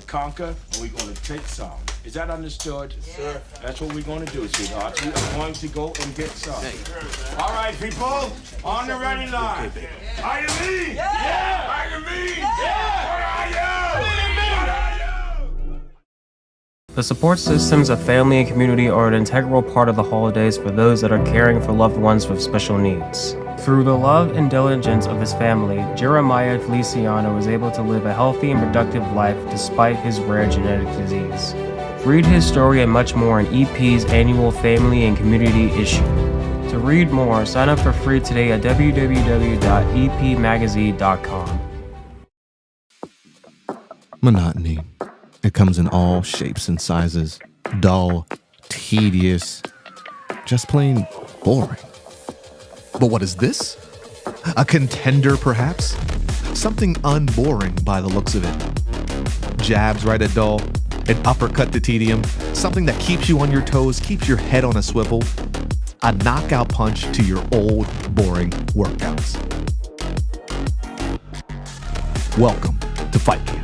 conquer and we're going to take some. Is that understood? Yes, sir. That's what we're going to do, sweethearts. We are going to go and get some. All right, people, on the ready line. Are you me? Yeah! Are you me? Yeah! What are you? What are you? The support systems of family and community are an integral part of the holidays for those that are caring for loved ones with special needs. Through the love and diligence of his family, Jeremiah Feliciano was able to live a healthy and productive life despite his rare genetic disease. Read his story and much more in EP's annual Family and Community issue. To read more, sign up for free today at www.epmagazine.com. Monotony. It comes in all shapes and sizes. Dull, tedious, just plain boring. But what is this? A contender, perhaps? Something unboring by the looks of it. Jabs right at dull, an uppercut to tedium, something that keeps you on your toes, keeps your head on a swivel, a knockout punch to your old, boring workouts. Welcome to Fight Camp.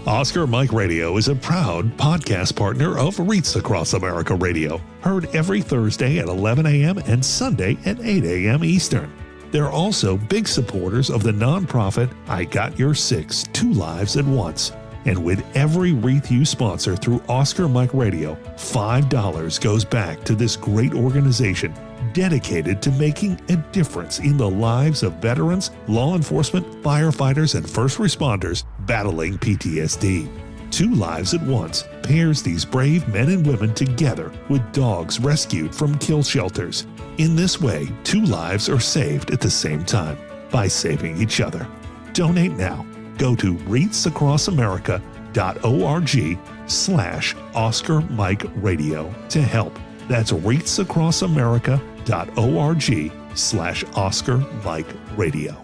Oscar Mike Radio is a proud podcast partner of Reach Across America Radio, heard every Thursday at 11 a.m. and Sunday at 8 a.m. Eastern. They're also big supporters of the nonprofit I Got Your Six, Two Lives at Once. And with every wreath you sponsor through Oscar Mike Radio, $5 goes back to this great organization dedicated to making a difference in the lives of veterans, law enforcement, firefighters, and first responders battling PTSD. Two Lives at Once pairs these brave men and women together with dogs rescued from kill shelters. In this way, two lives are saved at the same time by saving each other. Donate now. Go to reachacrossamerica.org/Oscar Mike Radio to help. That's reachacrossamerica.org/Oscar Mike Radio.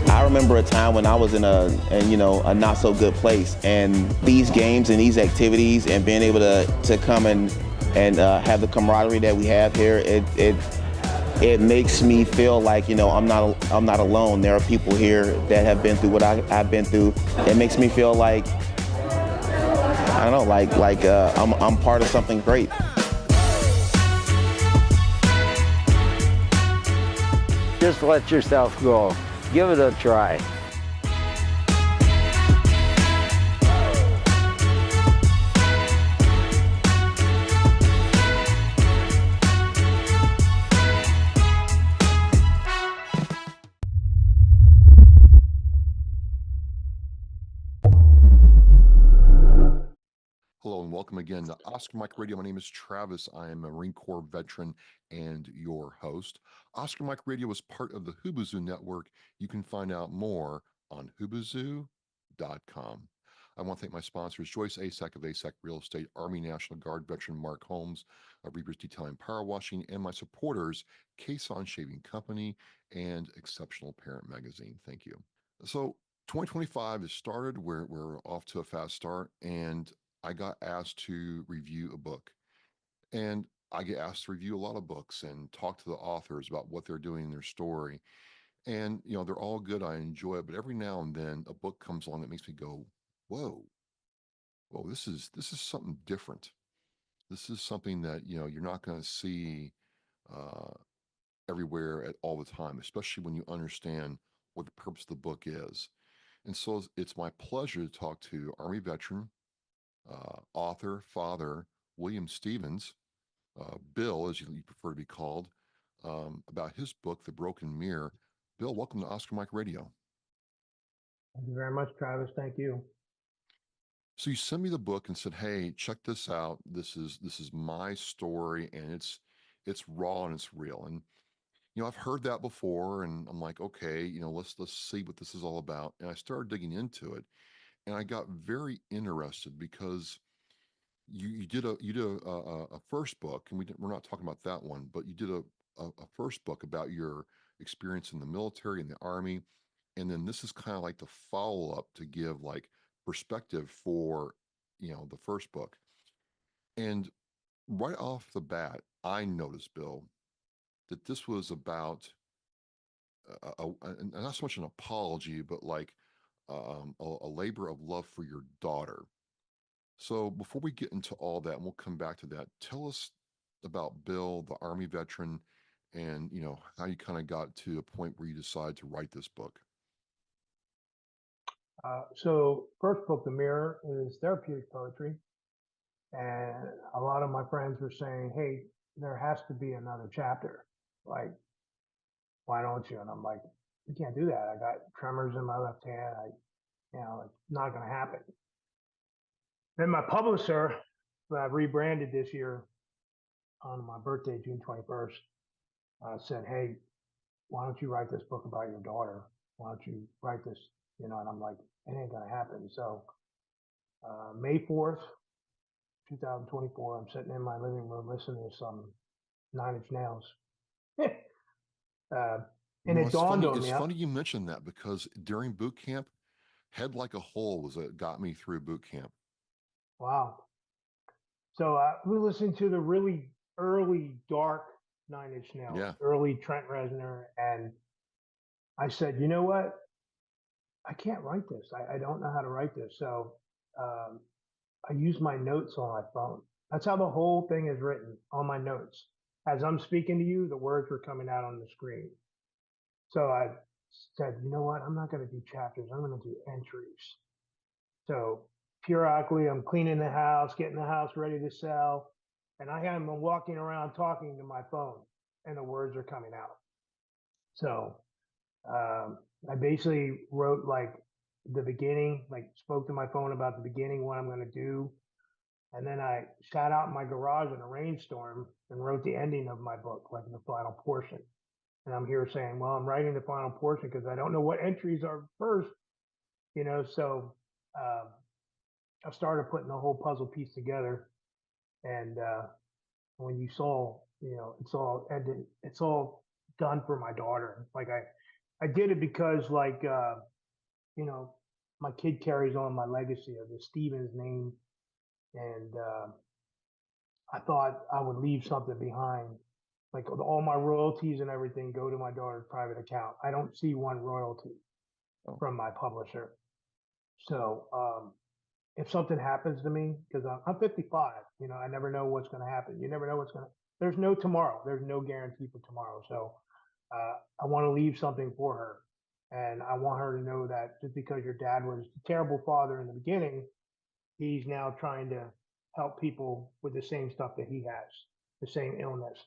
I remember a time when I was in a not so good place, and these games and these activities and being able to come and have the camaraderie that we have here, it makes me feel like I'm not alone. There are people here that have been through what I've been through. It makes me feel like I don't know, I'm part of something great. Just let yourself go. Give it a try. Hello and welcome again to Oscar Mike Radio. My name is Travis. I am a Marine Corps veteran and your host. Oscar Mike Radio is part of the Hubazoo Network. You can find out more on hubazoo.com. I want to thank my sponsors, Joyce ASAC of ASAC Real Estate, Army National Guard veteran Mark Holmes of Reaper's Detailing and Power Washing, and my supporters, Cason Shaving Company and Exceptional Parent Magazine. Thank you. So 2025 has started. We're off to a fast start, and I got asked to review a book, and I get asked to review a lot of books and talk to the authors about what they're doing in their story. And, they're all good. I enjoy it. But every now and then a book comes along that makes me go, whoa, this is something different. This is something that, you're not going to see everywhere at all the time, especially when you understand what the purpose of the book is. And so it's my pleasure to talk to Army veteran, author, father, William Stevens, Bill, as you prefer to be called, about his book, The Broken Mirror. Bill, welcome to Oscar Mike Radio. Thank you very much, Travis. Thank you. So you sent me the book and said, "Hey, check this out. This is my story, and it's raw and it's real." And I've heard that before, and I'm like, okay, let's see what this is all about. And I started digging into it, and I got very interested because you did a first book, and we're not talking about that one, but you did a first book about your experience in the military and the Army, and then this is kind of like the follow up to give like perspective for the first book. And right off the bat, I noticed, Bill, that this was about and not so much an apology, but like a labor of love for your daughter. So before we get into all that, and we'll come back to that, tell us about Bill, the Army veteran, and how you kind of got to a point where you decided to write this book. So first book, The Mirror, is therapeutic poetry. And a lot of my friends were saying, hey, there has to be another chapter. Like, why don't you? And I'm like, you can't do that. I got tremors in my left hand. It's not going to happen. Then my publisher, that I rebranded this year on my birthday, June 21st, said, hey, why don't you write this book about your daughter? Why don't you write this? And I'm like, it ain't going to happen. So May 4th, 2024, I'm sitting in my living room listening to some Nine Inch Nails. And it dawned on me. It's funny you mentioned that because during boot camp, Head Like a Hole was what got me through boot camp. Wow. So we listened to the really early dark Nine Inch Nails, Yeah. early Trent Reznor, and I said, you know what? I can't write this. I don't know how to write this. So I use my notes on my phone. That's how the whole thing is written, on my notes. As I'm speaking to you, the words were coming out on the screen. So I said, you know what? I'm not going to do chapters. I'm going to do entries. So periodically, I'm cleaning the house, getting the house ready to sell, and I am walking around talking to my phone, and the words are coming out. So I basically wrote like the beginning, like spoke to my phone about the beginning, what I'm going to do. And then I sat out in my garage in a rainstorm and wrote the ending of my book, like the final portion. And I'm here saying, well, I'm writing the final portion because I don't know what entries are first, So I started putting the whole puzzle piece together. And when you saw, it's all ended, it's all done for my daughter. Like I did it because like, my kid carries on my legacy of the Stevens name. And I thought I would leave something behind. Like all my royalties and everything go to my daughter's private account. I don't see one royalty from my publisher. So if something happens to me, because I'm 55, I never know what's going to happen. You never know there's no tomorrow. There's no guarantee for tomorrow. So I want to leave something for her. And I want her to know that just because your dad was a terrible father in the beginning, he's now trying to help people with the same stuff that he has, the same illness.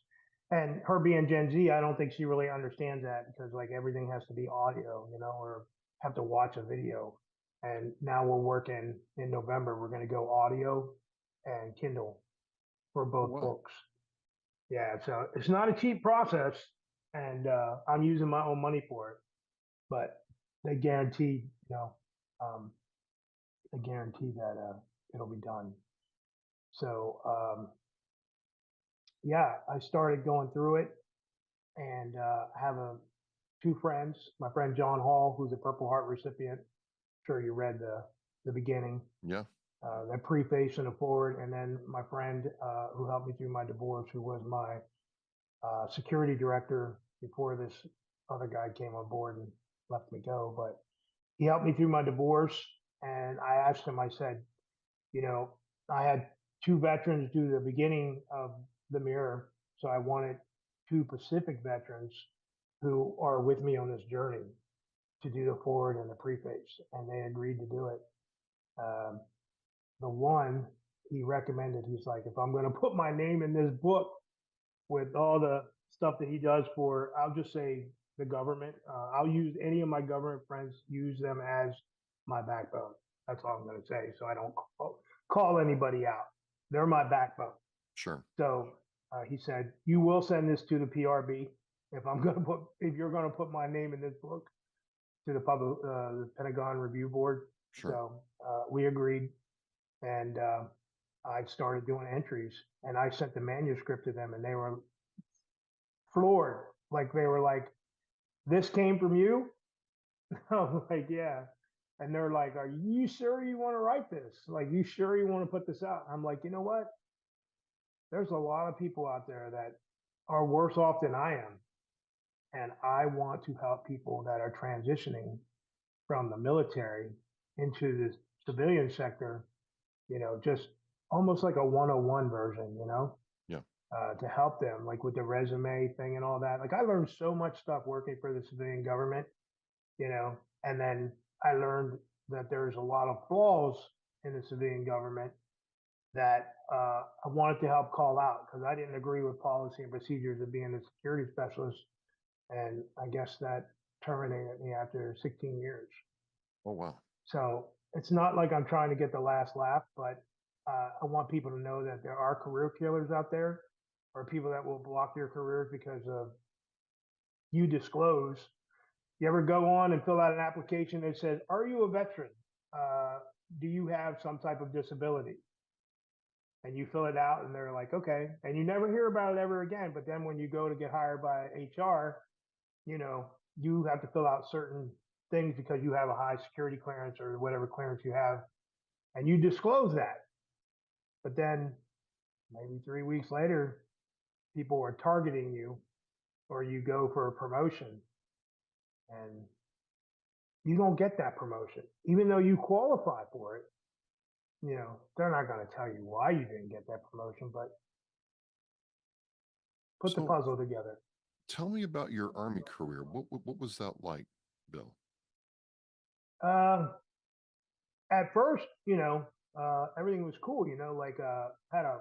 And her being Gen Z, I don't think she really understands that because like everything has to be audio, or have to watch a video. And now we're working in November, we're going to go audio and Kindle for both books. Yeah, so it's not a cheap process, and I'm using my own money for it, but they guarantee, they guarantee that it'll be done. So yeah, I started going through it, and I have two friends. My friend John Hall, who's a Purple Heart recipient. I'm sure you read the beginning. Yeah. The preface and the forward, and then my friend who helped me through my divorce, who was my security director before this other guy came on board and left me go. But he helped me through my divorce, and I asked him. I said, I had two veterans do the beginning of The Mirror, so I wanted two Pacific veterans who are with me on this journey. to do the forward and the preface, and they agreed to do it. Um, the one he recommended, he's like, if I'm going to put my name in this book with all the stuff that he does for, I'll just say the government. I'll use any of my government friends, use them as my backbone. That's all I'm going to say. So I don't call anybody out. They're my backbone. Sure. So he said, you will send this to the PRB if you're going to put my name in this book, to the Pentagon Review Board. Sure. So we agreed, and I started doing entries, and I sent the manuscript to them, and they were floored. Like, they were like, this came from you? I was like, yeah. And they're like, are you sure you want to write this? Like, you sure you want to put this out? I'm like, you know what? There's a lot of people out there that are worse off than I am. And I want to help people that are transitioning from the military into the civilian sector, just almost like a 101 version, Yeah. to help them, like with the resume thing and all that. Like, I learned so much stuff working for the civilian government, and then I learned that there's a lot of flaws in the civilian government that I wanted to help call out, because I didn't agree with policy and procedures of being a security specialist. And I guess that terminated me after 16 years. Oh, wow. So it's not like I'm trying to get the last laugh, but I want people to know that there are career killers out there, or people that will block your careers because of you disclose. You ever go on and fill out an application that says, are you a veteran? Do you have some type of disability? And you fill it out, and they're like, okay. And you never hear about it ever again. But then when you go to get hired by HR, you have to fill out certain things because you have a high security clearance or whatever clearance you have, and you disclose that. But then maybe 3 weeks later, people are targeting you, or you go for a promotion and you don't get that promotion, even though you qualify for it. They're not going to tell you why you didn't get that promotion, but put the So puzzle together. tell me about your Army career. What was that like, Bill? At first, everything was cool. Like, had a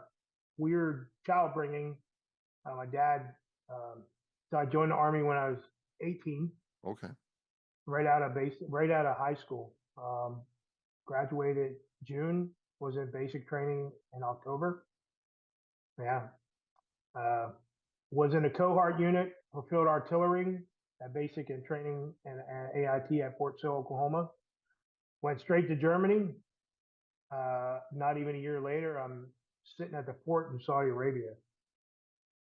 weird child bringing. My dad, so I joined the Army when I was 18, Okay. right out of high school. Graduated June, was in basic training in October. Yeah. Was in a cohort unit for field artillery at basic and training and AIT at Fort Sill, Oklahoma. Went straight to Germany. Not even a year later, I'm sitting at the fort in Saudi Arabia.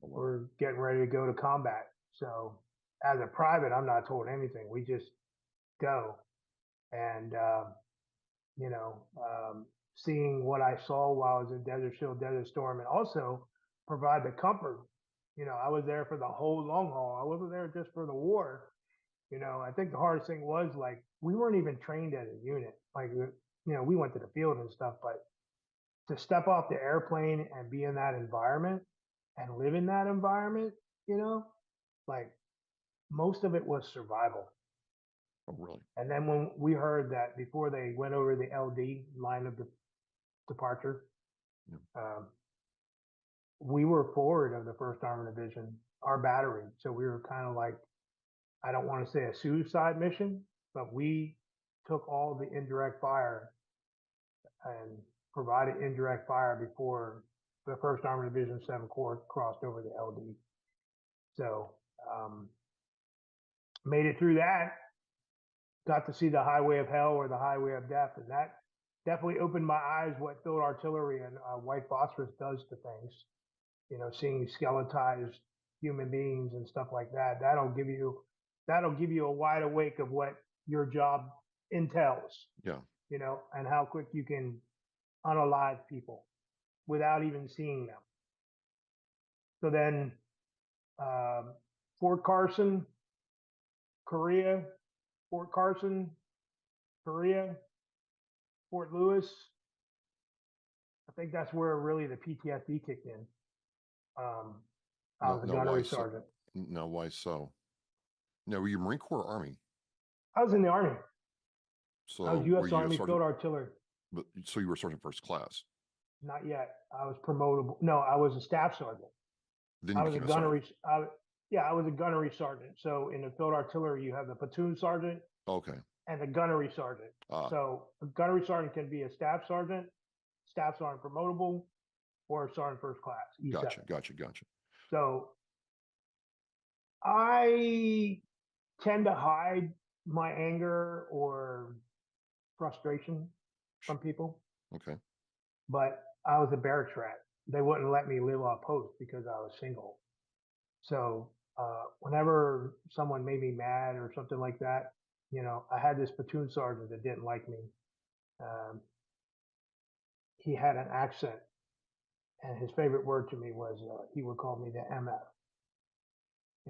We're getting ready to go to combat. So as a private, I'm not told anything. We just go. And, seeing what I saw while I was in Desert Shield, Desert Storm, and also provide the comfort. I was there for the whole long haul. I wasn't there just for the war. I think the hardest thing was, like, we weren't even trained as a unit. Like, we went to the field and stuff, but to step off the airplane and be in that environment and live in that environment, like, most of it was survival. Oh, really? And then when we heard that before they went over the LD, line of departure, we were forward of the 1st Armored Division, our battery. So we were kind of like, I don't want to say a suicide mission, but we took all the indirect fire and provided indirect fire before the 1st Armored Division 7 Corps crossed over the LD. So made it through that, got to see the highway of hell or the highway of death, and that definitely opened my eyes what field artillery and white phosphorus does to things. Seeing skeletized human beings and stuff like that, that'll give you a wide awake of what your job entails. Yeah. And how quick you can unalive people without even seeing them. So then, Fort Carson, Korea, Fort Carson, Korea, Fort Lewis. I think that's where really the PTSD kicked in. I was a gunnery sergeant. Now, why so? Now, were you Marine Corps or Army? I was in the Army. So I was were U.S. you a Army Field sergeant? Artillery. But so you were sergeant first class. Not yet. I was promotable. No, I was a staff sergeant. Then I you was a became a sergeant. gunnery. Yeah, I was a gunnery sergeant. So in the Field Artillery, you have the platoon sergeant Okay. and the gunnery sergeant. Ah, So a gunnery sergeant can be a staff sergeant promotable, or a sergeant first class, E7. gotcha. So I tend to hide my anger or frustration from people, Okay. but I was a barracks rat. They wouldn't let me live off post because I was single. So whenever someone made me mad or something like that, I had this platoon sergeant that didn't like me. Um, he had an accent, and his favorite word to me was he would call me the MF.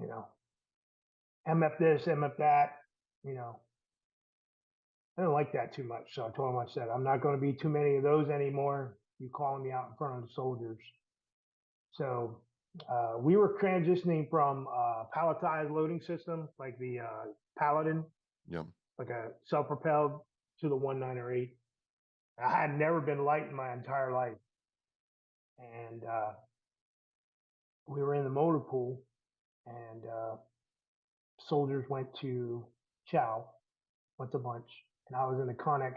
You know, MF this, MF that. You know, I didn't like that too much. So I told him, I said, I'm not going to be too many of those anymore. You calling me out in front of the soldiers. So we were transitioning from palletized loading system, like the Paladin, Yep. like a self-propelled, to the 1908. I had never been light in my entire life. And we were in the motor pool, and soldiers went to chow, went to lunch, and I was in the Connex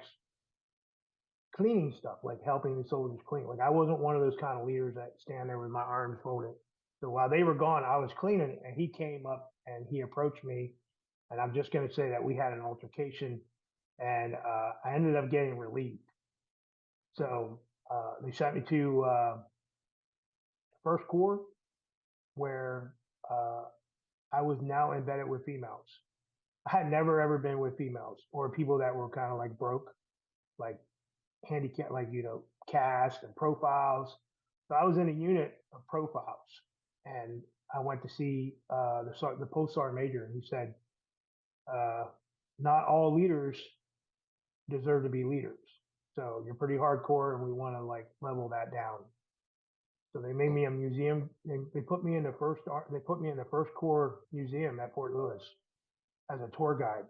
cleaning stuff, like helping the soldiers clean. Like I wasn't one of those kind of leaders that stand there with my arms folded. So while they were gone, I was cleaning, and he came up and he approached me. And I'm just going to say that we had an altercation, and I ended up getting relieved. So they sent me to First Corps, where uh, I was now embedded with females. I had never ever been with females or people that were kind of like broke, like handicap, like cast and profiles. So I was in a unit of profiles, and I went to see the post sergeant major, and he said, uh, "Not all leaders deserve to be leaders. So you're pretty hardcore, and we want to like level that down." So they made me a museum. They put me in the First Corps Museum at Fort Lewis as a tour guide.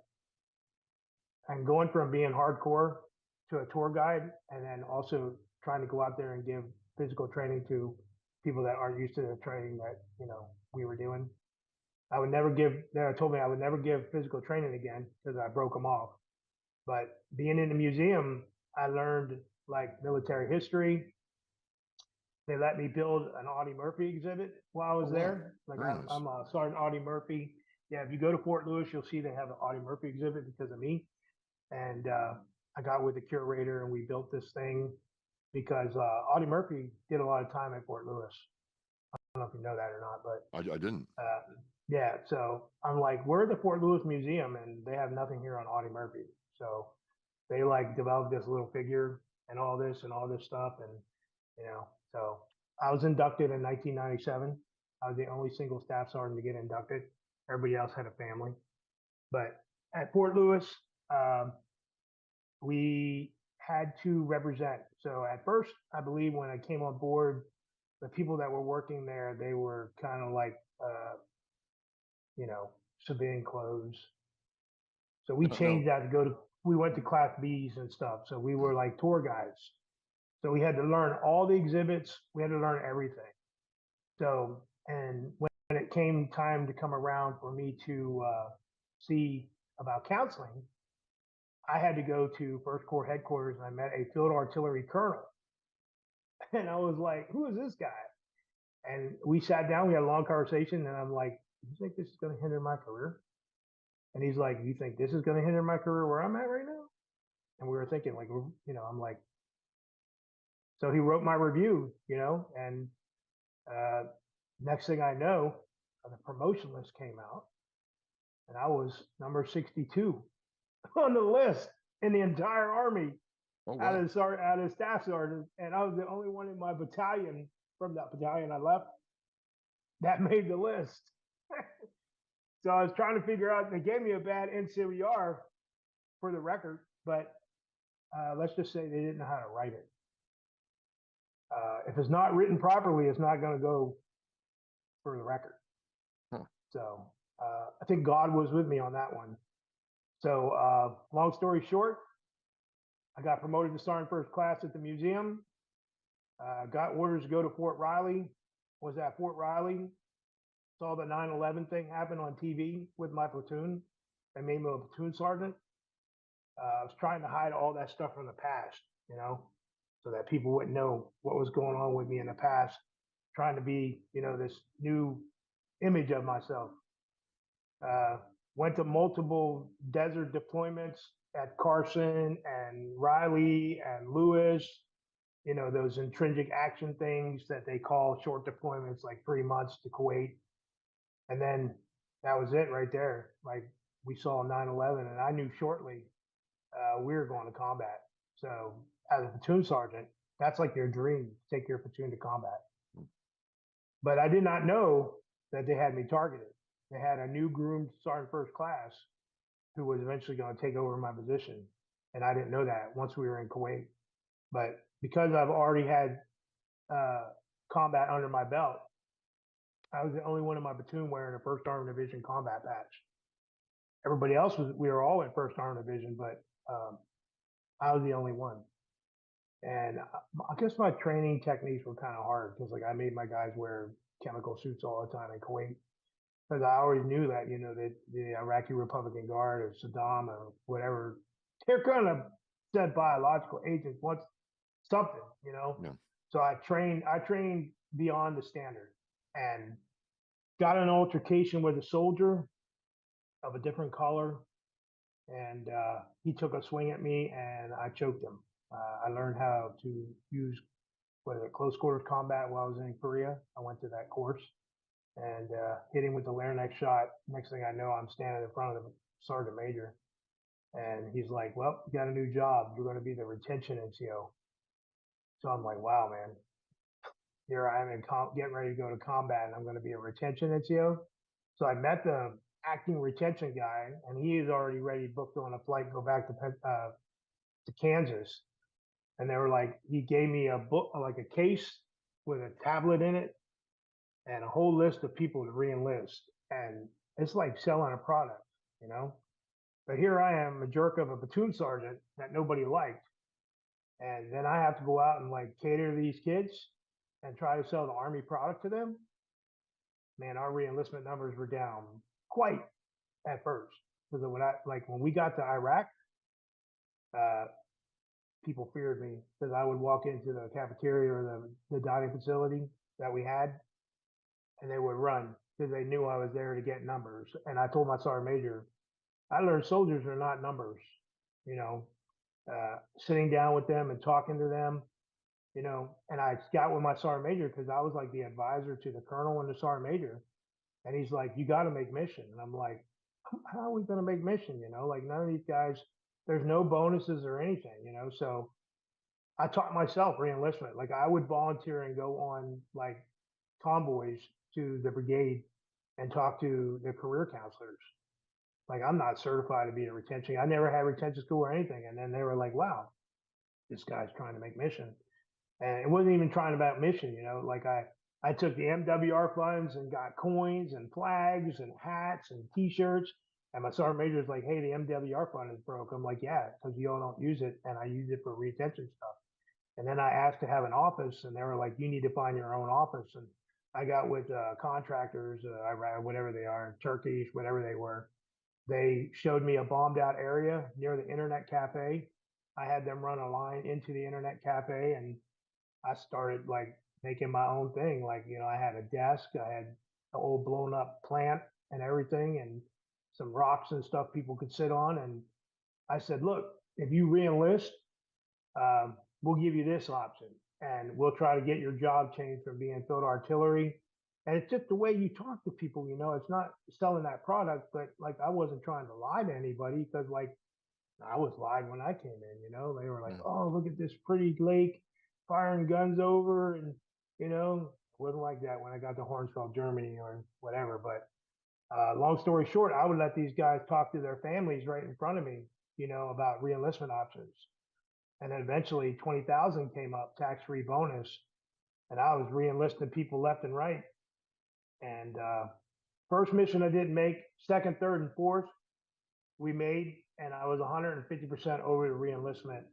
And going from being hardcore to a tour guide, and then also trying to go out there and give physical training to people that aren't used to the training that we were doing. They told me I would never give physical training again because I broke them off. But being in the museum, I learned like military history. They let me build an Audie Murphy exhibit while I was there. Like Very nice. I'm a Sergeant Audie Murphy. Yeah, if you go to Fort Lewis, you'll see they have an Audie Murphy exhibit because of me. And I got with the curator, and we built this thing because Audie Murphy did a lot of time at Fort Lewis. I don't know if you know that or not, but I didn't. yeah. So I'm like, we're at the Fort Lewis Museum, and they have nothing here on Audie Murphy. So they like developed this little figure and all this stuff, and so I was inducted in 1997. I was the only single staff sergeant to get inducted. Everybody else had a family, but at Fort Lewis, um, we had to represent. So at first, I believe when I came on board, the people that were working there, they were kind of like, civilian clothes. So we No. changed that we went to class Bs and stuff. So we were like tour guides. So we had to learn all the exhibits. We had to learn everything. So, and when it came time to come around for me to see about counseling, I had to go to First Corps headquarters, and I met a field artillery colonel. And I was like, who is this guy? And we sat down, we had a long conversation, and I'm like, you think this is going to hinder my career? And he's like, you think this is going to hinder my career where I'm at right now? And we were thinking, like, I'm like, so he wrote my review, and next thing I know, the promotion list came out, and I was number 62 on the list in the entire Army. Oh, out wow. of staff sergeant, and I was the only one in my battalion from that battalion I left that made the list. So I was trying to figure out. They gave me a bad NCOER for the record, but let's just say they didn't know how to write it. If it's not written properly, it's not going to go for the record. Huh. So I think God was with me on that one. So, long story short, I got promoted to sergeant first class at the museum. Got orders to go to Fort Riley. Was at Fort Riley. Saw the 9/11 thing happen on TV with my platoon. They made me a platoon sergeant. I was trying to hide all that stuff from the past, so that people wouldn't know what was going on with me in the past. Trying to be, this new image of myself. Went to multiple desert deployments at Carson and Riley and Lewis, those intrinsic action things that they call short deployments, like 3 months to Kuwait. And then that was it right there. Like we saw 9/11, and I knew shortly we were going to combat. So as a platoon sergeant, that's like your dream, take your platoon to combat. But I did not know that they had me targeted. They had a new groomed sergeant first class who was eventually going to take over my position. And I didn't know that once we were in Kuwait. But because I've already had combat under my belt, I was the only one in my platoon wearing a 1st Armored Division combat patch. Everybody else we were all in 1st Armored Division, but I was the only one. And I guess my training techniques were kind of hard because like I made my guys wear chemical suits all the time in Kuwait. Because I always knew that, that the Iraqi Republican Guard or Saddam or whatever, they're going to send biological agents once something, Yeah. So I trained beyond the standard and got an altercation with a soldier of a different color. And he took a swing at me and I choked him. I learned how to use close quarters combat while I was in Korea. I went to that course and hit him with the larynx shot. Next thing I know, I'm standing in front of the sergeant major. And he's like, well, you got a new job. You're going to be the retention NCO. So I'm like, wow, man. Here I am getting ready to go to combat, and I'm going to be a retention NCO. So I met the acting retention guy, and he is already ready, booked on a flight, go back to Kansas. And they were like, he gave me a book, like a case with a tablet in it, and a whole list of people to re-enlist. And it's like selling a product, But here I am, a jerk of a platoon sergeant that nobody liked. And then I have to go out and like cater to these kids and try to sell the Army product to them. Man, our re-enlistment numbers were down quite at first. Because when we got to Iraq, people feared me because I would walk into the cafeteria or the dining facility that we had, and they would run because they knew I was there to get numbers. And I told my sergeant major, I learned soldiers are not numbers, sitting down with them and talking to them, and I got with my sergeant major because I was like the advisor to the colonel and the sergeant major. And he's like, you got to make mission. And I'm like, how are we going to make mission? Like none of these guys, there's no bonuses or anything, So I taught myself re-enlistment. Like I would volunteer and go on like convoys to the brigade and talk to the career counselors. Like I'm not certified to be a retention. I never had retention school or anything. And then they were like, wow, this guy's trying to make mission. And it wasn't even trying about mission, like I took the MWR funds and got coins and flags and hats and t-shirts. And my sergeant major was like, hey, the MWR fund is broke. I'm like, yeah, because you all don't use it. And I use it for retention stuff. And then I asked to have an office, and they were like, you need to find your own office. And I got with contractors, whatever they are, Turkish, whatever they were. They showed me a bombed out area near the internet cafe. I had them run a line into the internet cafe, and I started like making my own thing. Like, I had a desk, I had an old blown up plant and everything, and some rocks and stuff people could sit on. And I said, look, if you re-enlist, we'll give you this option, and we'll try to get your job changed from being field artillery. And it's just the way you talk to people, it's not selling that product, but like I wasn't trying to lie to anybody because like I was lied when I came in, they were like, oh, look at this pretty lake firing guns over. And, it wasn't like that when I got to Hornsfeld, Germany or whatever. But long story short, I would let these guys talk to their families right in front of me, about re-enlistment options. And then eventually 20,000 came up, tax-free bonus. And I was re-enlisting people left and right. And first mission I didn't make, second, third, and fourth we made. and I was 150% over the reenlistment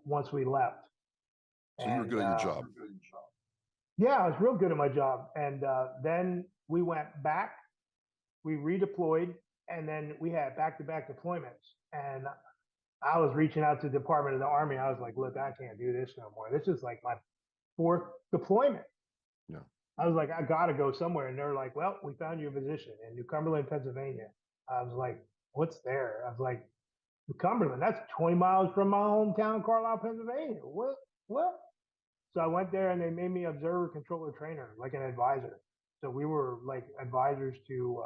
once we left. So you were good at your job. Yeah, I was real good at my job. And then we went back, we redeployed, and then we had back-to-back deployments. And I was reaching out to the Department of the Army. I was like, look, I can't do this no more. This is like my fourth deployment. Yeah. I was like, I gotta go somewhere. And they're like, well, we found you a position in New Cumberland, Pennsylvania. I was like, what's there? I was like, New Cumberland, that's 20 miles from my hometown, Carlisle, Pennsylvania. What? So I went there and they made me observer, controller, trainer, like an advisor. So we were like advisors to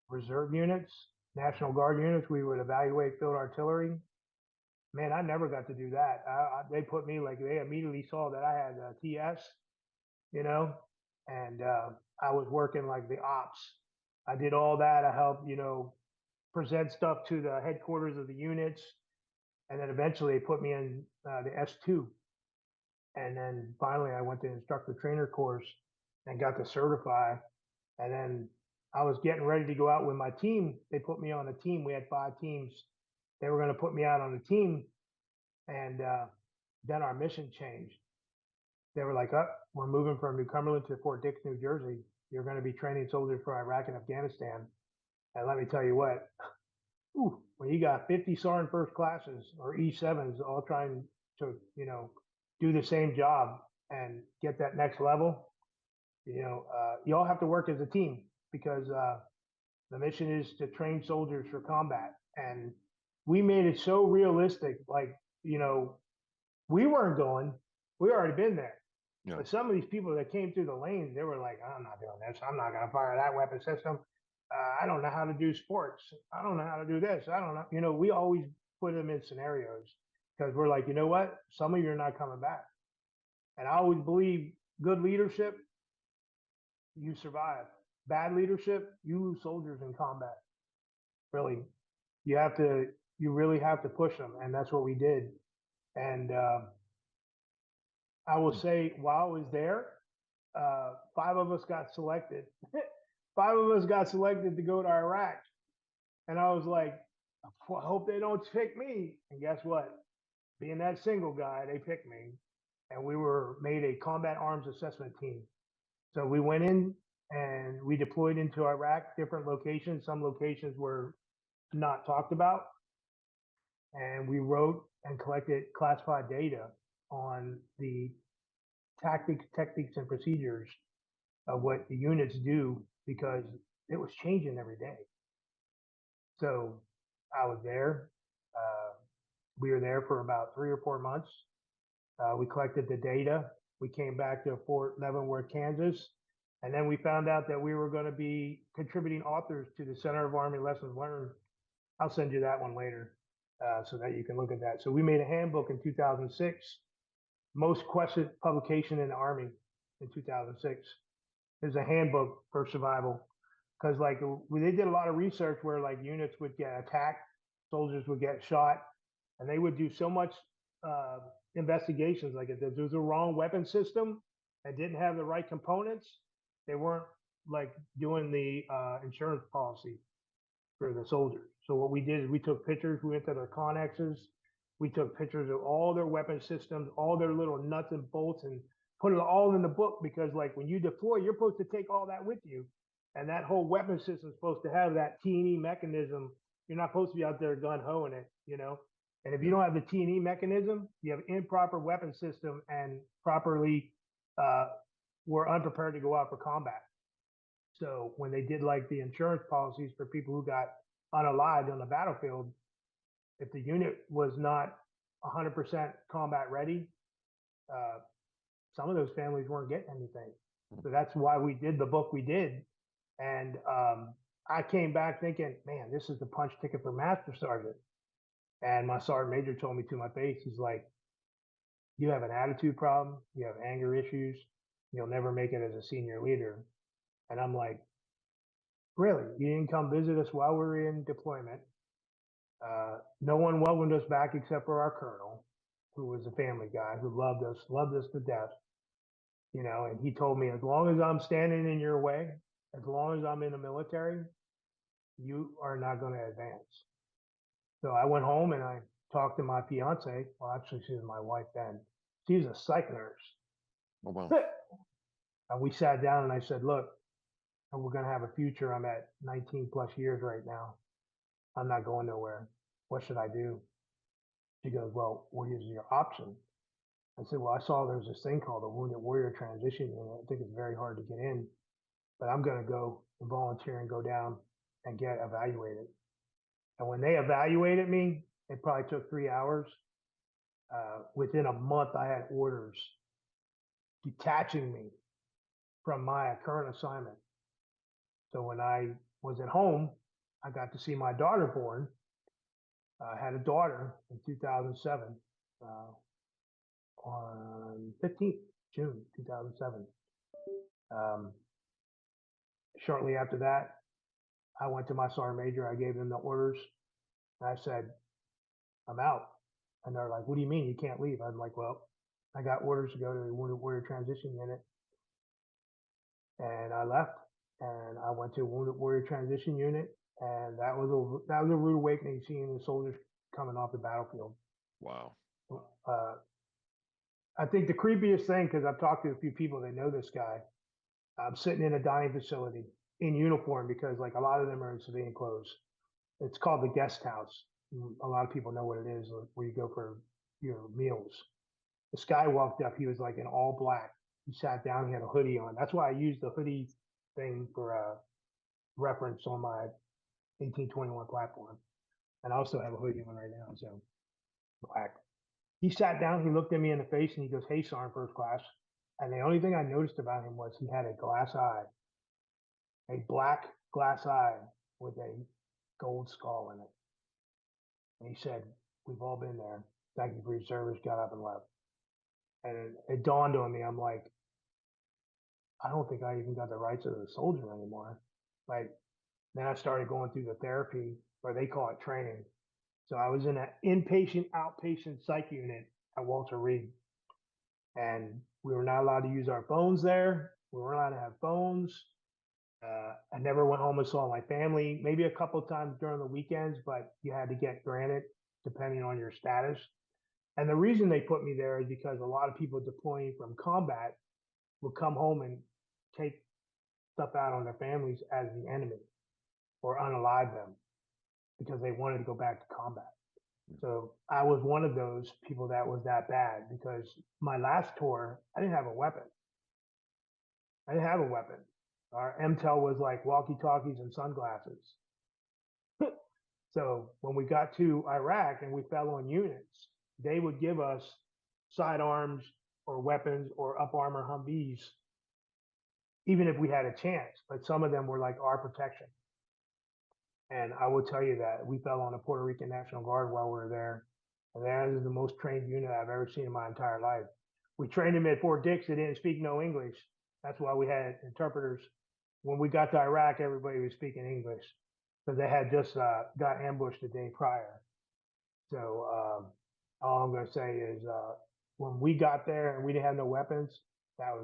reserve units, National Guard units. We would evaluate field artillery. Man, I never got to do that. They put me like, they immediately saw that I had a TS, you know, and I was working like the ops. I did all that. I helped, present stuff to the headquarters of the units. And then eventually they put me in the S2. And then finally I went to instructor trainer course and got to certify. And then I was getting ready to go out with my team. They put me on a team. We had 5 teams. They were going to put me out on a team. And then our mission changed. They were like, oh, we're moving from New Cumberland to Fort Dix, New Jersey. You're going to be training soldiers for Iraq and Afghanistan. And let me tell you what, when you got 50 Sergeant First Classes or E7s all trying to, do the same job and get that next level, you all have to work as a team because the mission is to train soldiers for combat. And we made it so realistic, like, we weren't going, we already been there. Yeah. But some of these people that came through the lanes, they were like, I'm not doing this. I'm not going to fire that weapon system. I don't know how to do sports. I don't know how to do this. I don't know. We always put them in scenarios because we're like, you know what? Some of you are not coming back. And I always believe good leadership, you survive. Bad leadership, you lose soldiers in combat. Really, you really have to push them. And that's what we did. And I will say, while I was there, 5 of us got selected. 5 of us got selected to go to Iraq. And I was like, I hope they don't pick me. And guess what? Being that single guy, they picked me. And we were made a combat arms assessment team. So we went in and we deployed into Iraq, different locations. Some locations were not talked about. And we wrote and collected classified data on the tactics, techniques, and procedures of what the units do because it was changing every day. So I was there. We were there for about 3 or 4 months. We collected the data. We came back to Fort Leavenworth, Kansas. And then we found out that we were going to be contributing authors to the Center of Army Lessons Learned. I'll send you that one later so that you can look at that. So we made a handbook in 2006, most questioned publication in the Army in 2006. There's a handbook for survival because they did a lot of research where like units would get attacked, soldiers would get shot, and they would do so much investigations. Like if there was a wrong weapon system and didn't have the right components, they weren't like doing the insurance policy for the soldiers. So what we did is we took pictures, we went to their connexes, we took pictures of all their weapon systems, all their little nuts and bolts, and put it all in the book because like when you deploy, you're supposed to take all that with you. And that whole weapon system is supposed to have that T&E mechanism. You're not supposed to be out there gun-hoing it, And if you don't have the T&E mechanism, you have improper weapon system and properly were unprepared to go out for combat. So when they did like the insurance policies for people who got unalived on the battlefield, if the unit was not 100% combat ready, some of those families weren't getting anything. So that's why we did the book we did. And I came back thinking, man, this is the punch ticket for Master Sergeant. And my sergeant major told me to my face, he's like, you have an attitude problem, you have anger issues, you'll never make it as a senior leader. And I'm like, really? You didn't come visit us while we were in deployment. No one welcomed us back except for our colonel, who was a family guy who loved us to death. And he told me, as long as I'm standing in your way, as long as I'm in the military, you are not going to advance. So I went home and I talked to my fiance. Well, actually, she was my wife then. She was a psych nurse. Oh, wow. And we sat down and I said, look, we're going to have a future. I'm at 19 plus years right now. I'm not going nowhere. What should I do? She goes, well, what is your option? I said, well, I saw there's this thing called the Wounded Warrior Transition Unit. I think it's very hard to get in, but I'm going to go and volunteer and go down and get evaluated. And when they evaluated me, it probably took 3 hours. Within a month, I had orders detaching me from my current assignment. So when I was at home, I got to see my daughter born. I had a daughter in 2007 on 15th June 2007. Shortly after that, I went to my sergeant major. I gave them the orders. And I said, I'm out. And they're like, what do you mean you can't leave? I'm like, well, I got orders to go to the Wounded Warrior Transition Unit. And I left and I went to Wounded Warrior Transition Unit. And that was a rude awakening, seeing the soldiers coming off the battlefield. Wow. I think the creepiest thing, because I've talked to a few people that know this guy, I'm sitting in a dining facility in uniform because like a lot of them are in civilian clothes. It's called the guest house. A lot of people know what it is, where you go for your meals. This guy walked up. He was like in all black. He sat down. He had a hoodie on. That's why I used the hoodie thing for a reference on my 1821 platform. And I also have a hoodie on right now, so black. He sat down. He looked at me in the face and he goes, "Hey, Sergeant First Class." And the only thing I noticed about him was he had a glass eye, a black glass eye with a gold skull in it. And he said, "We've all been there. Thank you for your service." Got up and left. And it dawned on me. I'm like, I don't think I even got the rights of the soldier anymore. Like, then I started going through the therapy, or they call it training. So I was in an inpatient, outpatient psych unit at Walter Reed. And we were not allowed to use our phones there. We weren't allowed to have phones. I never went home and saw my family, maybe a couple of times during the weekends, but you had to get granted depending on your status. And the reason they put me there is because a lot of people deploying from combat would come home and take stuff out on their families as the enemy or unalive them because they wanted to go back to combat. So I was one of those people that was that bad because my last tour, I didn't have a weapon. I didn't have a weapon. Our MTEL was like walkie-talkies and sunglasses. So when we got to Iraq and we fell on units, they would give us sidearms or weapons or up armor Humvees, even if we had a chance. But some of them were like our protection. And I will tell you that we fell on the Puerto Rican National Guard while we were there. And that is the most trained unit I've ever seen in my entire life. We trained them at Fort Dix. They didn't speak no English. That's why we had interpreters. When we got to Iraq, everybody was speaking English because they had just got ambushed the day prior. So all I'm going to say is when we got there and we didn't have no weapons, that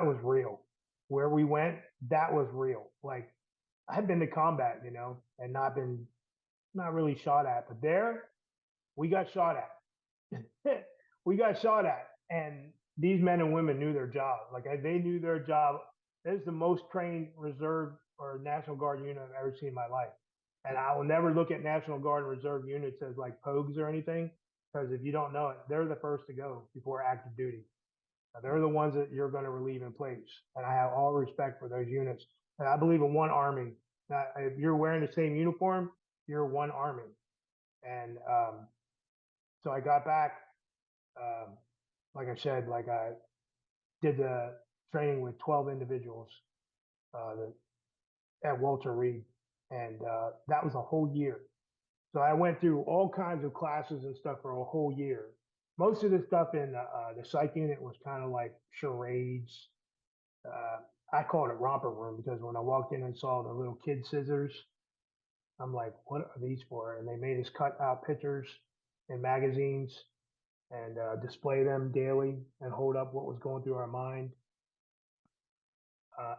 was real. Where we went, that was real. Like I had been to combat, you know, and not really shot at, but there we got shot at. We got shot at, and these men and women knew their job. Like they knew their job. This is the most trained reserve or National Guard unit I've ever seen in my life. And I will never look at National Guard and Reserve units as like pogues or anything, because if you don't know it, they're the first to go before active duty. Now, they're the ones that you're going to relieve in place. And I have all respect for those units. And I believe in one army. Now, if you're wearing the same uniform, you're one army. And so I got back, like I said, like I did the training with 12 individuals at Walter Reed. And that was a whole year. So I went through all kinds of classes and stuff for a whole year. Most of the stuff in the psych unit was kind of like charades. I called it romper room because when I walked in and saw the little kid scissors, I'm like, what are these for? And they made us cut out pictures in magazines and display them daily and hold up what was going through our mind.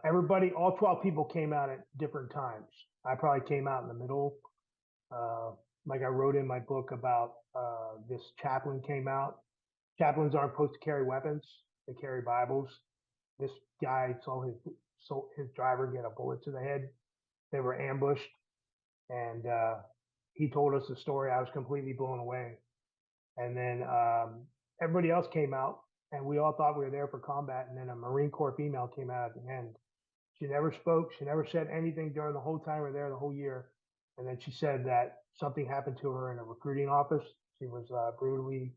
Everybody, all 12 people came out at different times. I probably came out in the middle. like I wrote in my book about this chaplain came out. Chaplains aren't supposed to carry weapons; they carry Bibles. This guy saw his driver get a bullet to the head. They were ambushed, and he told us the story. I was completely blown away. And then everybody else came out, and we all thought we were there for combat. And then a Marine Corps female came out at the end. She never spoke. She never said anything during the whole time we were there, the whole year. And then she said that something happened to her in a recruiting office. She was brutally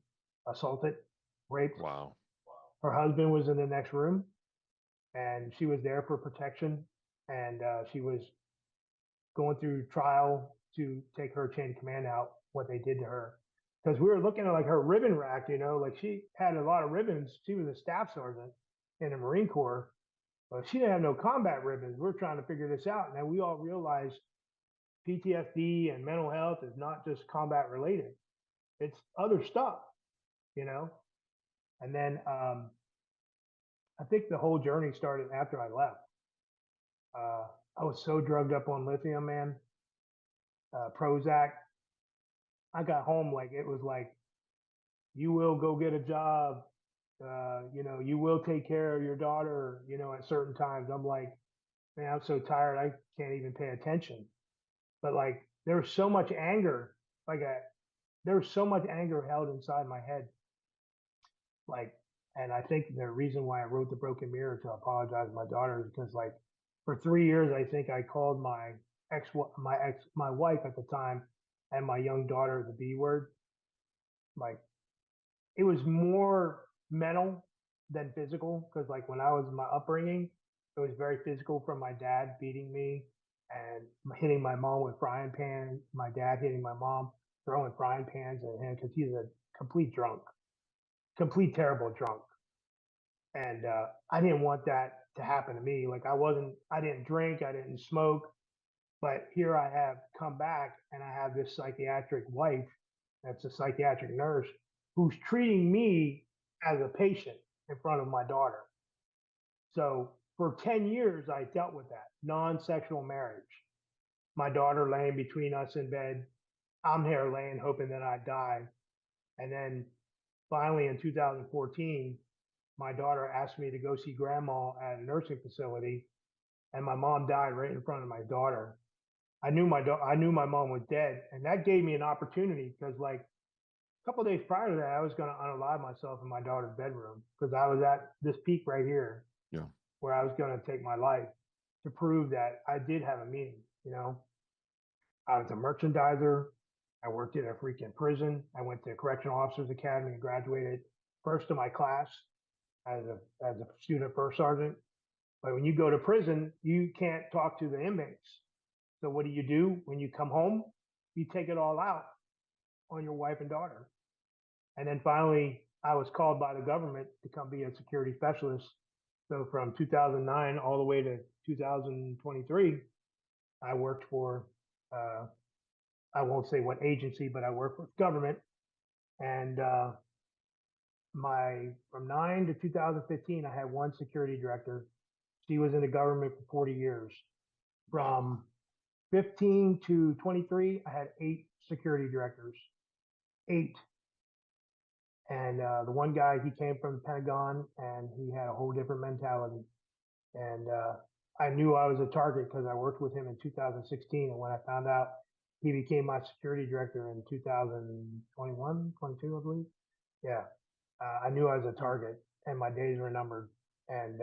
assaulted, raped. Wow. Her husband was in the next room, and she was there for protection. And she was going through trial to take her chain of command out, what they did to her. Because we were looking at like her ribbon rack, like she had a lot of ribbons. She was a staff sergeant in the Marine Corps, but she didn't have no combat ribbons. We're trying to figure this out. And then we all realized PTSD and mental health is not just combat related. It's other stuff, you know? And then I think the whole journey started after I left. I was so drugged up on lithium, man, Prozac. I got home like it was like, you will go get a job. You will take care of your daughter, at certain times. I'm like, man, I'm so tired. I can't even pay attention. But like, there was so much anger. There was so much anger held inside my head. Like, and I think the reason why I wrote The Broken Mirror to apologize to my daughter is because like for 3 years, I think I called my wife at the time and my young daughter the B word. Like, it was more mental than physical because like when I was in my upbringing, it was very physical from my dad beating me and hitting my mom with frying pans, my dad hitting my mom, throwing frying pans at him because he's a complete drunk, complete terrible drunk. And I didn't want that to happen to me. Like I didn't drink, I didn't smoke, but here I have come back and I have this psychiatric wife that's a psychiatric nurse who's treating me as a patient in front of my daughter. So for 10 years, I dealt with that non-sexual marriage. My daughter laying between us in bed. I'm here laying, hoping that I die. And then finally in 2014, my daughter asked me to go see grandma at a nursing facility, and my mom died right in front of my daughter. I knew my mom was dead, and that gave me an opportunity because like a couple of days prior to that, I was going to unalive myself in my daughter's bedroom because I was at this peak right here, Yeah. where I was going to take my life to prove that I did have a meaning. I was a merchandiser. I worked in a freaking prison. I went to Correctional Officers Academy and graduated first in my class as a student first sergeant. But when you go to prison, you can't talk to the inmates. So what do? When you come home? You take it all out on your wife and daughter. And then finally, I was called by the government to come be a security specialist. So from 2009 all the way to 2023, I worked for, I won't say what agency, but I worked with government. And from 9 to 2015, I had one security director. She was in the government for 40 years. From 15 to 23, I had 8 security directors. 8. And the one guy, he came from the Pentagon and he had a whole different mentality. And I knew I was a target because I worked with him in 2016. And when I found out he became my security director in 2021, 22, I believe. Yeah. I knew I was a target and my days were numbered. And,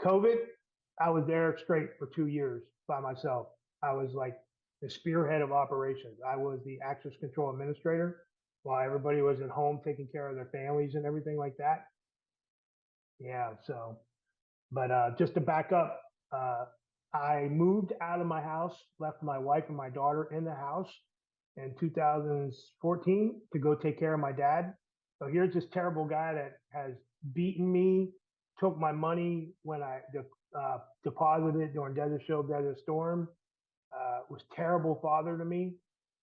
COVID, I was there straight for 2 years by myself. I was like the spearhead of operations. I was the access control administrator while everybody was at home taking care of their families and everything like that. Yeah. So, but just to back up, I moved out of my house, left my wife and my daughter in the house in 2014 to go take care of my dad. So here's this terrible guy that has beaten me, took my money when I deposited it during Desert Shield, Desert Storm, was terrible father to me.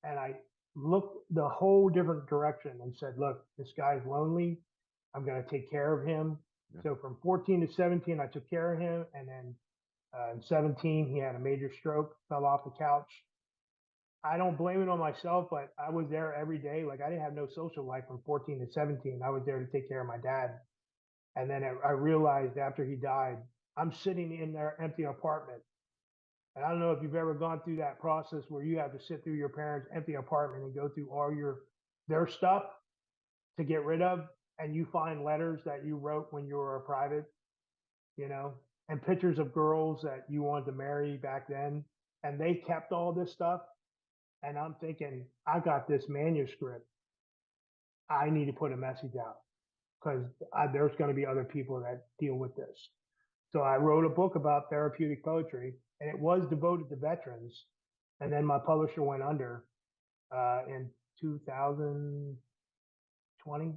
And I looked the whole different direction and said, look, this guy's lonely. I'm going to take care of him. Yeah. So from 14 to 17, I took care of him. And then in 17, he had a major stroke, fell off the couch. I don't blame it on myself, but I was there every day. Like I didn't have no social life from 14 to 17. I was there to take care of my dad. And then I realized after he died, I'm sitting in their empty apartment. And I don't know if you've ever gone through that process where you have to sit through your parents' empty apartment and go through all their stuff to get rid of, and you find letters that you wrote when you were a private, you know, and pictures of girls that you wanted to marry back then, and they kept all this stuff. And I'm thinking, I got this manuscript. I need to put a message out because there's going to be other people that deal with this. So I wrote a book about therapeutic poetry, and it was devoted to veterans. And then my publisher went under in 2020.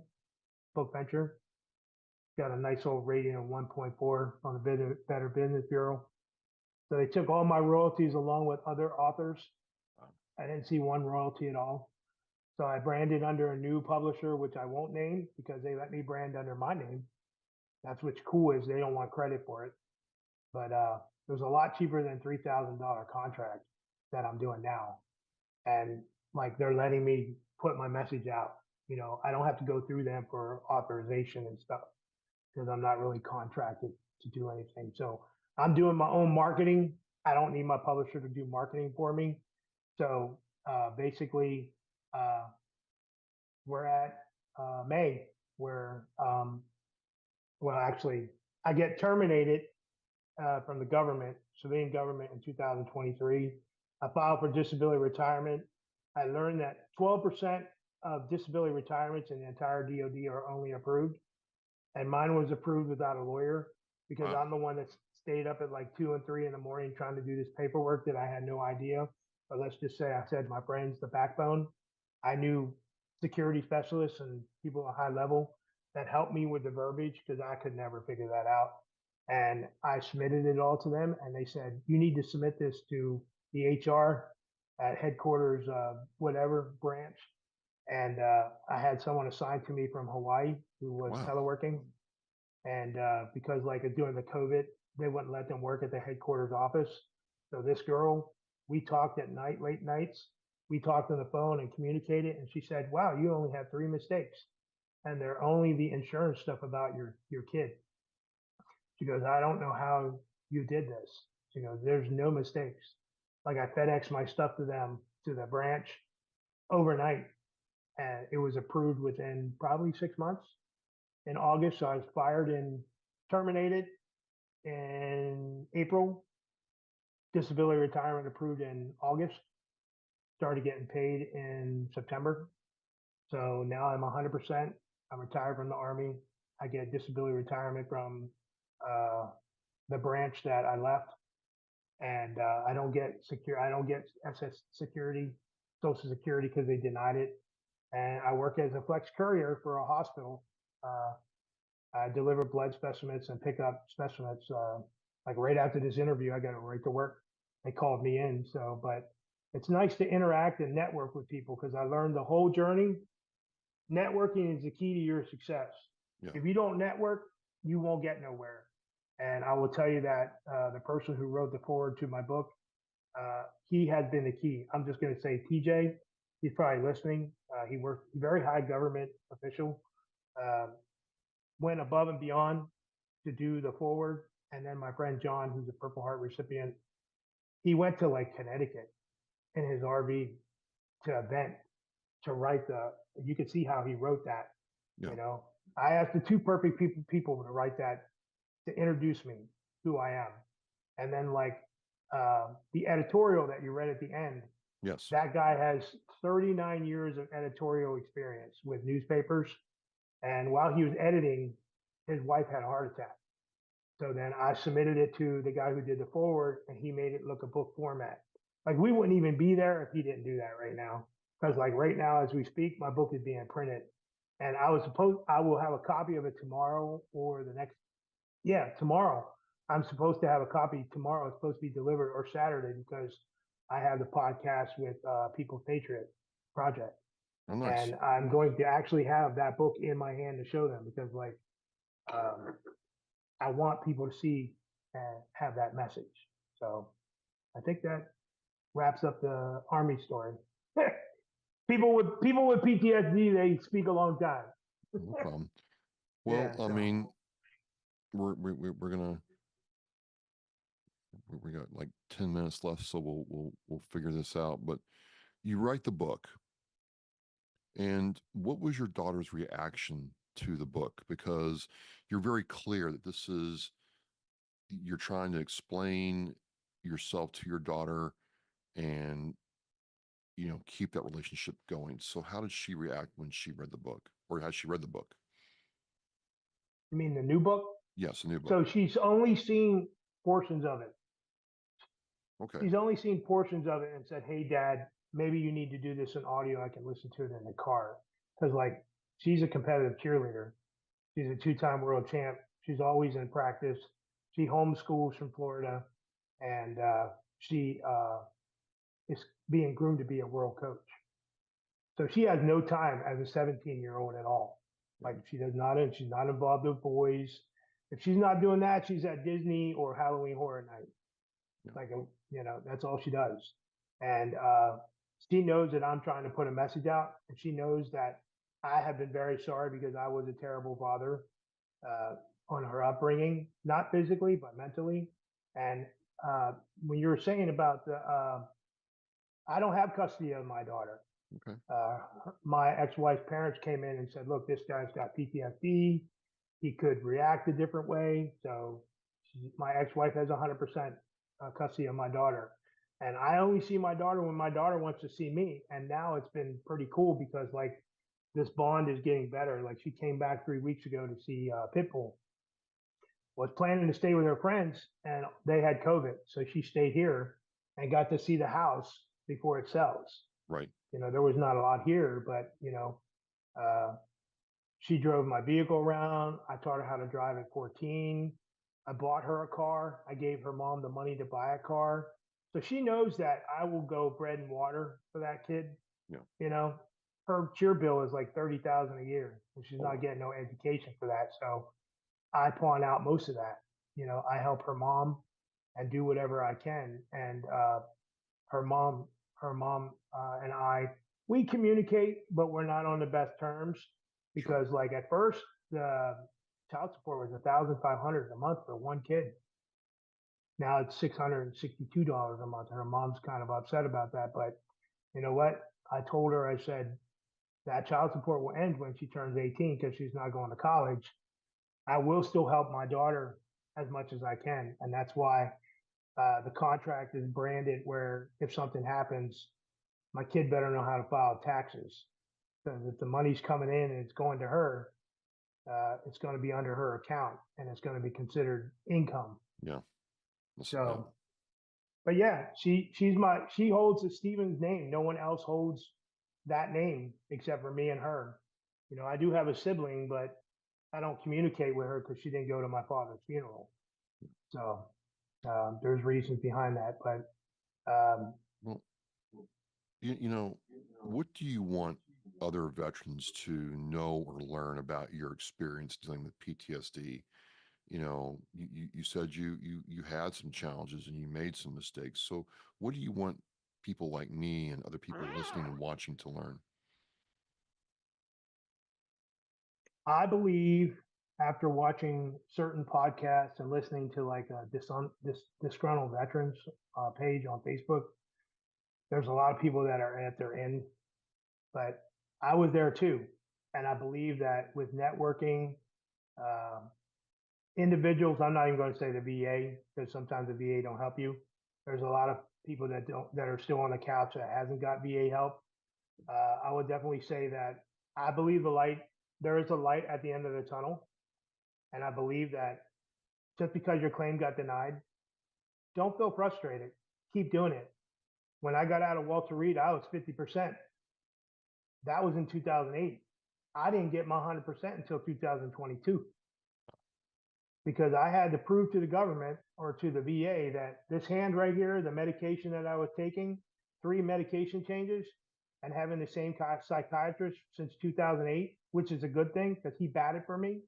Book Venture got a nice old rating of 1.4 on the Better Business Bureau. So they took all my royalties along with other authors. I didn't see one royalty at all. So I branded under a new publisher, which I won't name because they let me brand under my name. That's what's cool is they don't want credit for it. But it was a lot cheaper than $3,000 contract that I'm doing now. And like they're letting me put my message out. You know, I don't have to go through them for authorization and stuff because I'm not really contracted to do anything. So I'm doing my own marketing. I don't need my publisher to do marketing for me. So basically, uh, we're at May where, well, actually, I get terminated from the government, civilian government in 2023. I filed for disability retirement. I learned that 12% of disability retirements in the entire DoD are only approved. And mine was approved without a lawyer because I'm the one that stayed up at like 2 and 3 in the morning trying to do this paperwork that I had no idea. But let's just say I said my brain's the backbone. I knew security specialists and people at a high level that helped me with the verbiage because I could never figure that out. And I submitted it all to them, and they said, you need to submit this to the HR at headquarters, whatever branch. And I had someone assigned to me from Hawaii who was Wow. teleworking. And because like during the COVID, they wouldn't let them work at the headquarters office. So this girl, we talked at night, late nights. We talked on the phone and communicated. And she said, wow, you only have 3 mistakes. And they're only the insurance stuff about your kid. She goes, I don't know how you did this. She goes, there's no mistakes. Like I FedEx my stuff to them, to the branch overnight. And it was approved within probably 6 months. In August, so I was fired and terminated in April. Disability retirement approved in August. Started getting paid in September. So now I'm 100%. I'm retired from the Army. I get disability retirement from uh, the branch that I left, and I don't get secure. I don't get SS security, Social Security because they denied it. And I work as a flex courier for a hospital. I deliver blood specimens and pick up specimens. Like right after this interview, I got to right to work. They called me in. So, but it's nice to interact and network with people because I learned the whole journey. Networking is the key to your success. Yeah. If you don't network, you won't get nowhere. And I will tell you that the person who wrote the foreword to my book, he has been the key. I'm just going to say TJ. He's probably listening. He worked very high government official. Went above and beyond to do the forward. And then my friend John, who's a Purple Heart recipient, he went to like Connecticut in his RV to event to write you could see how he wrote that. Yeah. You know, I asked the 2 perfect people to write that to introduce me, who I am. And then like the editorial that you read at the end, Yes. that guy has 39 years of editorial experience with newspapers. And while he was editing, his wife had a heart attack. So then I submitted it to the guy who did the forward, and he made it look a book format. Like we wouldn't even be there if he didn't do that right now. Because like right now, as we speak, my book is being printed, and I will have a copy of it tomorrow or the next. Yeah, tomorrow. I'm supposed to have a copy tomorrow. It's supposed to be delivered or Saturday because I have the podcast with People's Patriot Project. Oh, nice. And I'm going to actually have that book in my hand to show them because like I want people to see and have that message. So I think that wraps up the Army story. People with PTSD, they speak a long time. No problem. Well, Yeah, I so mean, we're gonna we got like 10 minutes left, so we'll figure this out. But you write the book, and what was your daughter's reaction to the book? Because you're very clear that this is you're trying to explain yourself to your daughter and keep that relationship going. So how did she react when she read the book, or has she read the book? I mean the new book. Yes, a new book. So she's only seen portions of it. Okay. She's only seen portions of it and said, "Hey, Dad, maybe you need to do this in audio. I can listen to it in the car." Because like she's a competitive cheerleader. She's a two-time world champ. She's always in practice. She homeschools from Florida, and she is being groomed to be a world coach. So she has no time as a 17-year-old at all. Like she's not involved with boys. If she's not doing that, she's at Disney or Halloween Horror Night. Yeah. Like, that's all she does. And she knows that I'm trying to put a message out, and she knows that I have been very sorry because I was a terrible father on her upbringing, not physically, but mentally. And when you were saying about I don't have custody of my daughter. Okay. My ex-wife's parents came in and said, "Look, this guy's got PTSD. He could react a different way." So my ex-wife has 100% custody of my daughter. And I only see my daughter when my daughter wants to see me. And now it's been pretty cool because like this bond is getting better. Like she came back 3 weeks ago to see Pitbull. Was planning to stay with her friends and they had COVID. So she stayed here and got to see the house before it sells. Right. There was not a lot here, but uh, she drove my vehicle around. I taught her how to drive at 14. I bought her a car. I gave her mom the money to buy a car. So she knows that I will go bread and water for that kid. Yeah. Her cheer bill is like 30,000 a year, and she's not getting no education for that. So I pawn out most of that. I help her mom and do whatever I can. And her mom, and we communicate, but we're not on the best terms because, like, at first, the child support was $1,500 a month for one kid. Now it's $662 a month, and her mom's kind of upset about that. But you know what? I told her, I said that child support will end when she turns 18 because she's not going to college. I will still help my daughter as much as I can, and that's why the contract is branded where if something happens, my kid better know how to file taxes. Because if the money's coming in and it's going to her, it's going to be under her account and it's going to be considered income. Yeah. So, but yeah, she holds the Stevens name. No one else holds that name except for me and her. I do have a sibling, but I don't communicate with her because she didn't go to my father's funeral. So there's reasons behind that, but Well, what do you want other veterans to know or learn about your experience dealing with PTSD? You said you had some challenges and you made some mistakes. So what do you want people like me and other people listening and watching to learn? I believe after watching certain podcasts and listening to like a disgruntled veterans page on Facebook, there's a lot of people that are at their end, but I was there too. And I believe that with networking, uh, individuals, I'm not even going to say the VA because sometimes the VA don't help you. There's a lot of people that are still on the couch that hasn't got VA help. I would definitely say that I believe there is a light at the end of the tunnel. And I believe that just because your claim got denied, don't feel frustrated. Keep doing it. When I got out of Walter Reed, I was 50%. That was in 2008. I didn't get my 100% until 2022 because I had to prove to the government or to the VA that this hand right here, the medication that I was taking, 3 medication changes, and having the same psychiatrist since 2008, which is a good thing because he batted for me.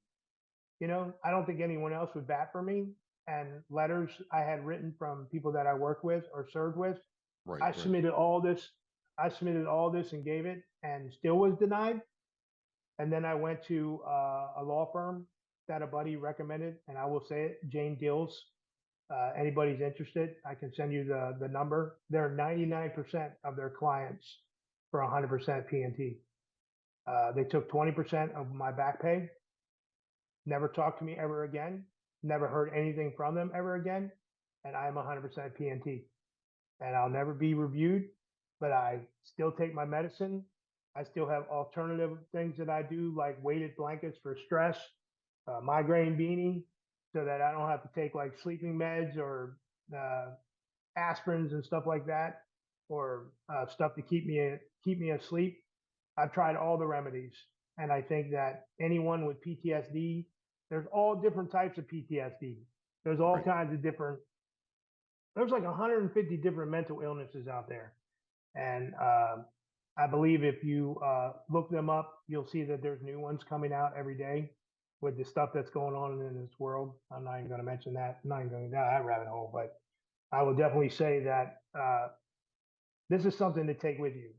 I don't think anyone else would bat for me. And letters I had written from people that I worked with or served with Right, I right. submitted all this. I submitted all this and gave it, and still was denied. And then I went to a law firm that a buddy recommended, and I will say it, Jane Dills. Anybody's interested, I can send you the number. They're 99% of their clients for 100% PNT. They took 20% of my back pay, never talked to me ever again, never heard anything from them ever again, and I am 100% PNT. And I'll never be reviewed, but I still take my medicine. I still have alternative things that I do, like weighted blankets for stress, migraine beanie, so that I don't have to take like sleeping meds or uh, aspirins and stuff like that, or stuff to keep me asleep. I've tried all the remedies, and I think that anyone with PTSD, there's all different types of PTSD. There's all Right. kinds of different. There's like 150 different mental illnesses out there, and I believe if you look them up, you'll see that there's new ones coming out every day with the stuff that's going on in this world. I'm not even going to mention that. I'm not even going down that rabbit hole, but I will definitely say that this is something to take with you.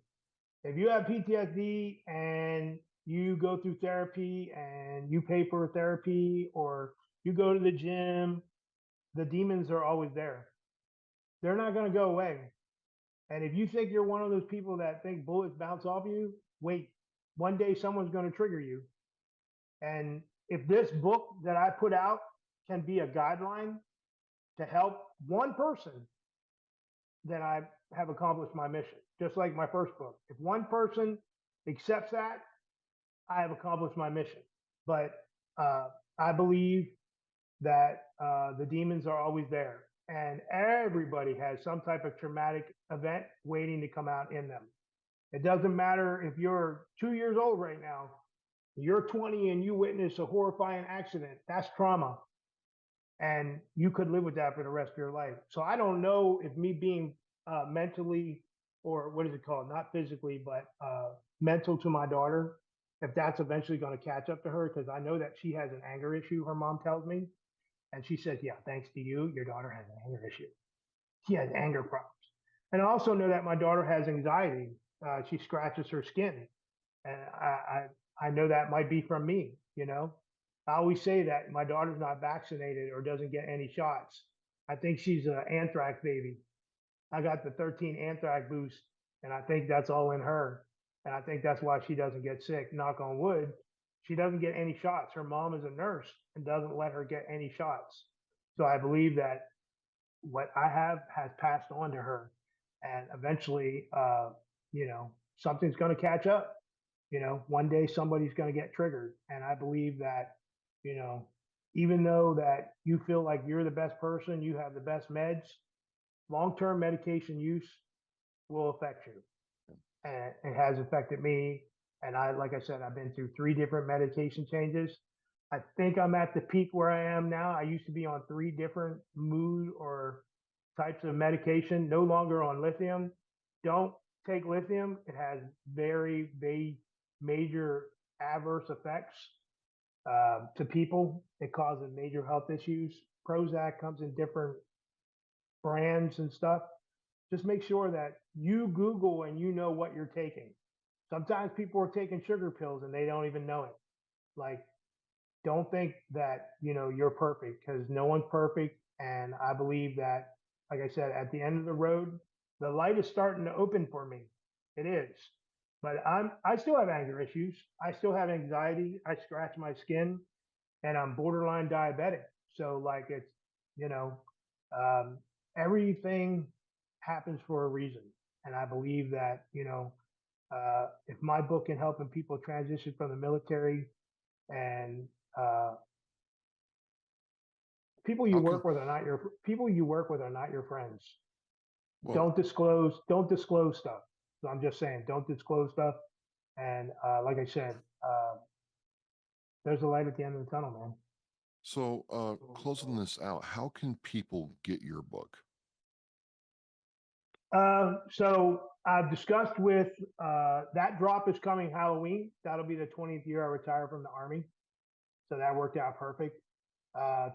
If you have PTSD and you go through therapy and you pay for therapy or you go to the gym, the demons are always there. They're not going to go away. And if you think you're one of those people that think bullets bounce off you, wait. One day someone's going to trigger you. And if this book that I put out can be a guideline to help one person, then I have accomplished my mission. Just like my first book. If one person accepts that, I have accomplished my mission. But I believe that the demons are always there. And everybody has some type of traumatic event waiting to come out in them. It doesn't matter if you're 2 years old right now, you're 20 and you witness a horrifying accident. That's trauma. And you could live with that for the rest of your life. So I don't know if me being mentally, or what is it called? Not physically, but mental to my daughter, if that's eventually going to catch up to her, because I know that she has an anger issue, her mom tells me. And she says, yeah, thanks to you, your daughter has an anger issue. She has anger problems. And I also know that my daughter has anxiety. She scratches her skin. And I know that might be from me, you know. I always say that my daughter's not vaccinated or doesn't get any shots. I think she's an anthrax baby. I got the 13 anthrax boost, and I think that's all in her. And I think that's why she doesn't get sick. Knock on wood. She doesn't get any shots. Her mom is a nurse and doesn't let her get any shots. So I believe that what I have has passed on to her, and eventually, something's going to catch up. One day somebody's going to get triggered, and I believe that, you know, even though that you feel like you're the best person, you have the best meds, long-term medication use will affect you, and it has affected me. And like I said, I've been through 3 different medication changes. I think I'm at the peak where I am now. I used to be on 3 different mood or types of medication, no longer on lithium. Don't take lithium. It has very, very major adverse effects to people. It causes major health issues. Prozac comes in different brands and stuff. Just make sure that you Google and you know what you're taking. Sometimes people are taking sugar pills and they don't even know it. Like, don't think that, you're perfect, because no one's perfect. And I believe that, like I said, at the end of the road, the light is starting to open for me. It is. But I still have anger issues. I still have anxiety. I scratch my skin, and I'm borderline diabetic. So like it's, you know, um, everything happens for a reason. And I believe that, if my book can help people transition from the military, and uh, How can people you work with are not your friends. well, Don't disclose stuff. So I'm just saying, don't disclose stuff. And like I said, there's a light at the end of the tunnel, man. so closing this out, how can people get your book? So I've discussed with that drop is coming Halloween. That'll be the 20th year I retire from the Army. So that worked out perfect.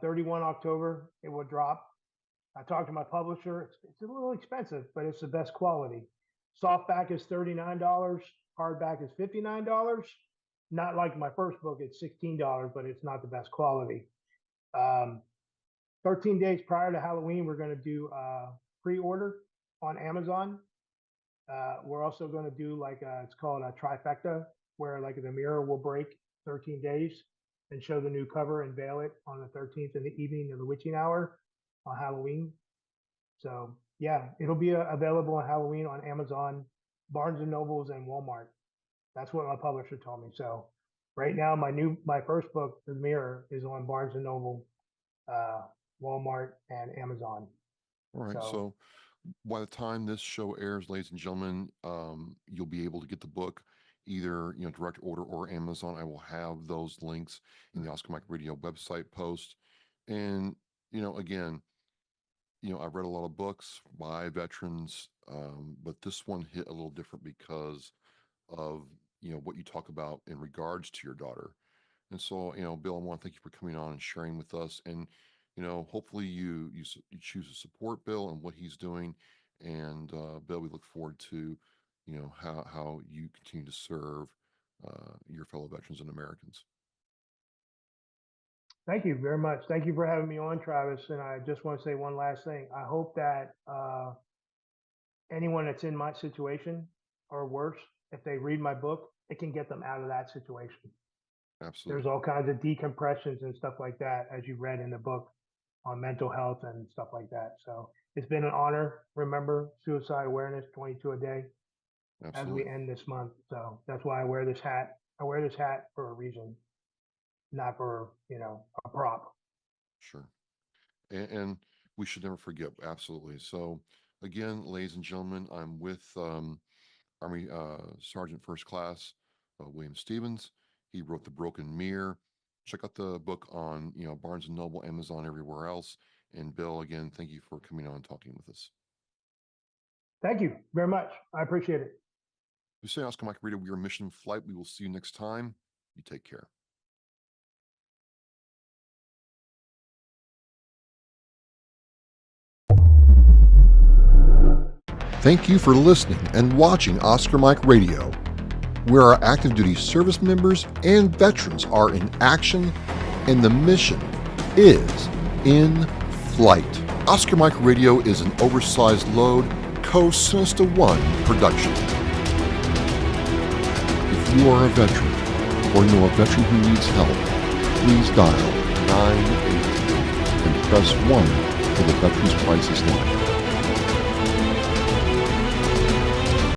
31 October, it will drop. I talked to my publisher. It's a little expensive, but it's the best quality. Softback is $39. Hardback is $59. Not like my first book, it's $16, but it's not the best quality. 13 days prior to Halloween, we're going to do pre-order on Amazon. We're also going to do it's called a trifecta, where like the mirror will break 13 days and show the new cover and veil it on the 13th in the evening of the witching hour on Halloween. So yeah, it'll be available on Halloween on Amazon, Barnes and Nobles, and Walmart. That's what my publisher told me. So right now, my first book, The Mirror, is on Barnes and Noble, Walmart, and Amazon. All right. So by the time this show airs, ladies and gentlemen, you'll be able to get the book either direct order or Amazon. I will have those links in the Oscar Mike Radio website post. And again, I've read a lot of books by veterans, but this one hit a little different because of what you talk about in regards to your daughter. And so, Bill, I want to thank you for coming on and sharing with us. And hopefully you choose to support Bill and what he's doing. And Bill, we look forward to how you continue to serve your fellow veterans and Americans. Thank you very much. Thank you for having me on, Travis. And I just want to say one last thing. I hope that anyone that's in my situation or worse, if they read my book, it can get them out of that situation. Absolutely. There's all kinds of decompressions and stuff like that, as you read in the book, on mental health and stuff like that. So it's been an honor. Remember, suicide awareness, 22 a day, Absolutely. as we end this month. So that's why I wear this hat. I wear this hat for a reason, not for, a prop. Sure. And we should never forget. Absolutely. So again, ladies and gentlemen, I'm with Army Sergeant First Class William Stevens. He wrote The Broken Mirror. Check out the book on Barnes and Noble, Amazon, everywhere else. And Bill, again, thank you for coming on and talking with us. Thank you very much. I appreciate it. We say Oscar Mike Radio, we are Mission Flight. We will see you next time. You take care. Thank you for listening and watching Oscar Mike Radio, where our active duty service members and veterans are in action and the mission is in flight. Oscar Mike Radio is an oversized load Co-Sinista One production. If you are a veteran or know a veteran who needs help, please dial 988 and press 1 for the Veterans Crisis Line.